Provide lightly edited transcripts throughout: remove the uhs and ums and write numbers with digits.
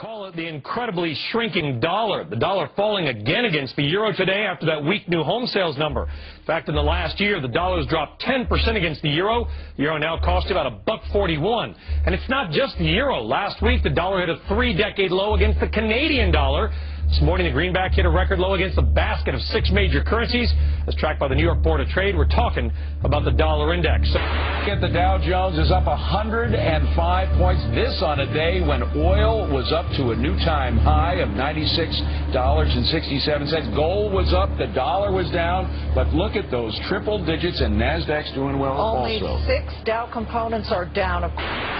Call it the incredibly shrinking dollar. The dollar falling again against the euro today after that weak new home sales number. In fact, in the last year, the dollar has dropped 10% against the euro. The euro now costs about $1.41. And it's not just the euro. Last week, the dollar hit a three-decade low against the Canadian dollar. This morning, the greenback hit a record low against a basket of 6 major currencies. As tracked by the New York Board of Trade, we're talking about the dollar index. The Dow Jones is up 105 points. This on a day when oil was up to a new time high of $96.67. Gold was up, the dollar was down. But look at those triple digits, and NASDAQ's doing well also. Only 6 Dow components are down.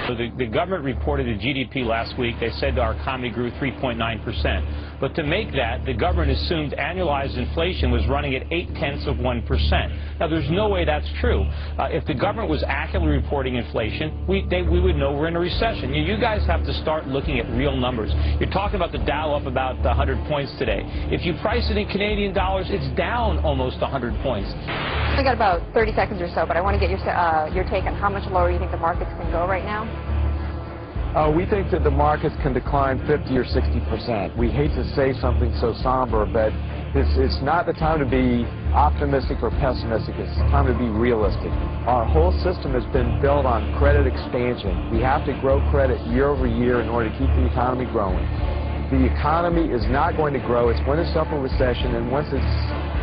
So the government reported the GDP last week. They said our economy grew 3.9%. But to make that, the government assumed annualized inflation was running at 0.8%. Now, there's no way that's true. If the government was accurately reporting inflation, we would know we're in a recession. You guys have to start looking at real numbers. You're talking about the Dow up about 100 points today. If you price it in Canadian dollars, it's down almost 100 points. I got about 30 seconds or so, but I want to get your take on how much lower you think the markets can go right now. We think that the markets can decline 50 or 60%. We hate to say something so somber, but it's not the time to be optimistic or pessimistic. It's the time to be realistic. Our whole system has been built on credit expansion. We have to grow credit year over year in order to keep the economy growing. The economy is not going to grow. It's going to suffer recession, and once it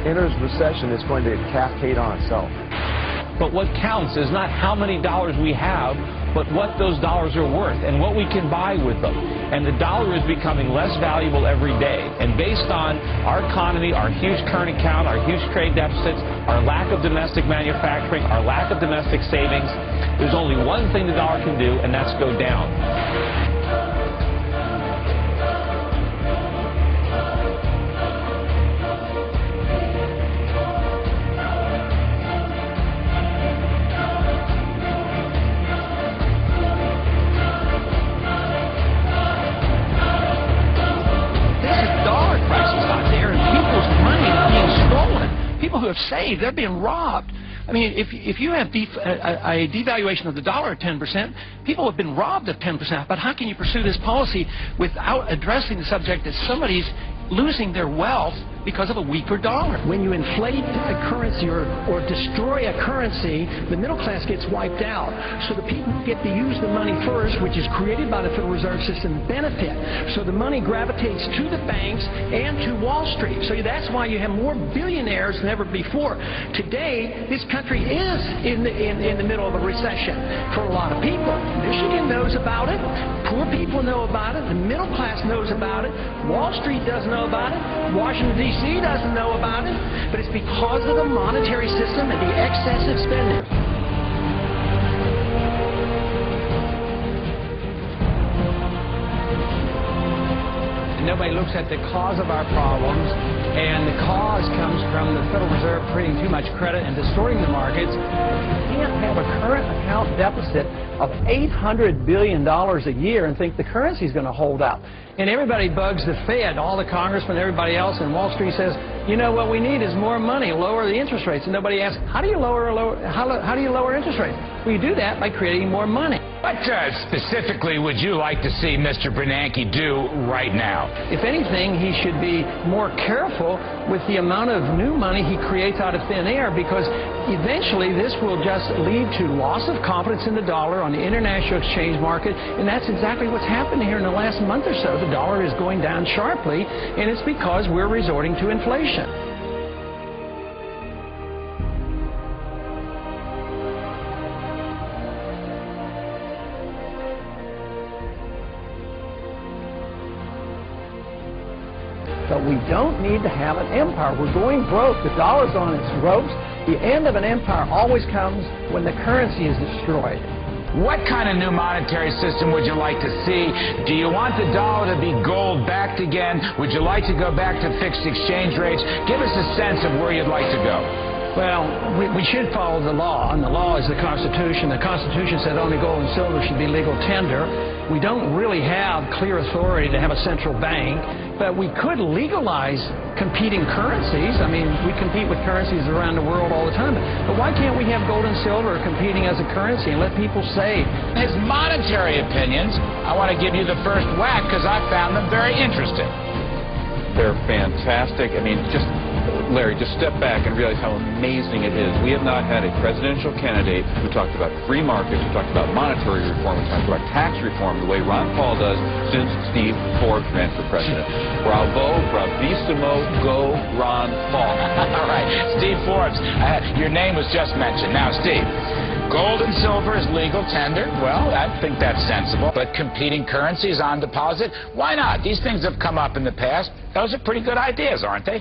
enters recession, it's going to cascade on itself. But what counts is not how many dollars we have, but what those dollars are worth and what we can buy with them. And the dollar is becoming less valuable every day. And based on our economy, our huge current account, our huge trade deficits, our lack of domestic manufacturing, our lack of domestic savings, there's only one thing the dollar can do, and that's go down. People who have saved, they're being robbed. I mean, if you have a devaluation of the dollar of 10%, people have been robbed of 10%. But how can you pursue this policy without addressing the subject that somebody's losing their wealth because of a weaker dollar? When you inflate a currency or destroy a currency, the middle class gets wiped out. So the people who get to use the money first, which is created by the Federal Reserve System, benefit. So the money gravitates to the banks and to Wall Street. So that's why you have more billionaires than ever before. Today, this country is in the middle of a recession for a lot of people. Michigan knows about it. Poor people know about it. The middle class knows about it. Wall Street doesn't know about it. Washington, D.C. doesn't know about it. But it's because of the monetary system and the excessive spending. Nobody looks at the cause of our problems, and the cause comes from the Federal Reserve creating too much credit and distorting the markets. You can't have a current account deficit of $800 billion a year and think the currency is going to hold out. And everybody bugs the Fed, all the congressmen, everybody else, and Wall Street says, you know, what we need is more money, lower the interest rates. And nobody asks, how do you lower interest rates? Well, you do that by creating more money. What specifically would you like to see Mr. Bernanke do right now? If anything, he should be more careful with the amount of new money he creates out of thin air, because eventually this will just lead to loss of confidence in the dollar on the international exchange market, and that's exactly what's happened here in the last month or so. The dollar is going down sharply, and it's because we're resorting to inflation. But we don't need to have an empire. We're going broke. The dollar's on its ropes. The end of an empire always comes when the currency is destroyed. What kind of new monetary system would you like to see? Do you want the dollar to be gold backed again? Would you like to go back to fixed exchange rates? Give us a sense of where you'd like to go. Well, we should follow the law, and the law is the Constitution. The Constitution said only gold and silver should be legal tender. We don't really have clear authority to have a central bank, but we could legalize competing currencies. I mean, we compete with currencies around the world all the time, but why can't we have gold and silver competing as a currency and let people save? His monetary opinions, I want to give you the first whack because I found them very interesting. They're fantastic. I mean, Larry, just step back and realize how amazing it is. We have not had a presidential candidate who talked about free markets, who talked about monetary reform, who talked about tax reform the way Ron Paul does since Steve Forbes ran for president. Bravo, bravissimo, go Ron Paul. All right, Steve Forbes, your name was just mentioned. Now, Steve, gold and silver is legal tender. Well, I think that's sensible. But competing currencies on deposit, why not? These things have come up in the past. Those are pretty good ideas, aren't they?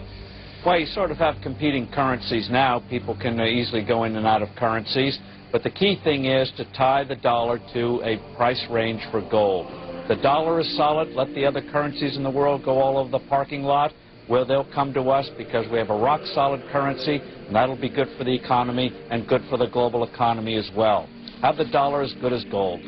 Well, you sort of have competing currencies now. People can easily go in and out of currencies. But the key thing is to tie the dollar to a price range for gold. The dollar is solid. Let the other currencies in the world go all over the parking lot, where they'll come to us because we have a rock-solid currency, and that'll be good for the economy and good for the global economy as well. Have the dollar as good as gold.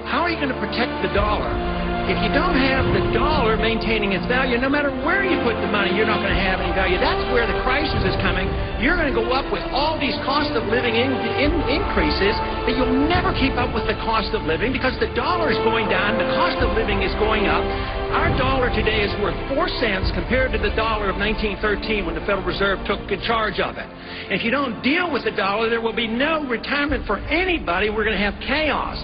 How are you going to protect the dollar? If you don't have the dollar maintaining its value, no matter where you put the money, you're not going to have any value. That's where the crisis is coming. You're going to go up with all these cost of living increases that you'll never keep up with the cost of living because the dollar is going down, the cost of living is going up. Our dollar today is worth 4 cents compared to the dollar of 1913 when the Federal Reserve took charge of it. And if you don't deal with the dollar, there will be no retirement for anybody. We're going to have chaos.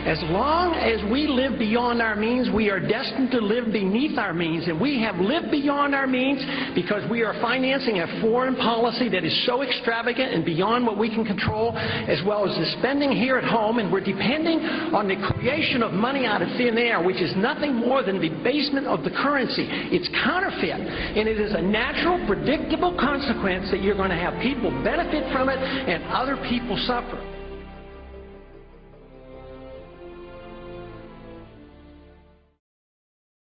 As long as we live beyond our means, we are destined to live beneath our means. And we have lived beyond our means because we are financing a foreign policy that is so extravagant and beyond what we can control, as well as the spending here at home. And we're depending on the creation of money out of thin air, which is nothing more than the debasement of the currency. It's counterfeit. And it is a natural, predictable consequence that you're going to have people benefit from it and other people suffer.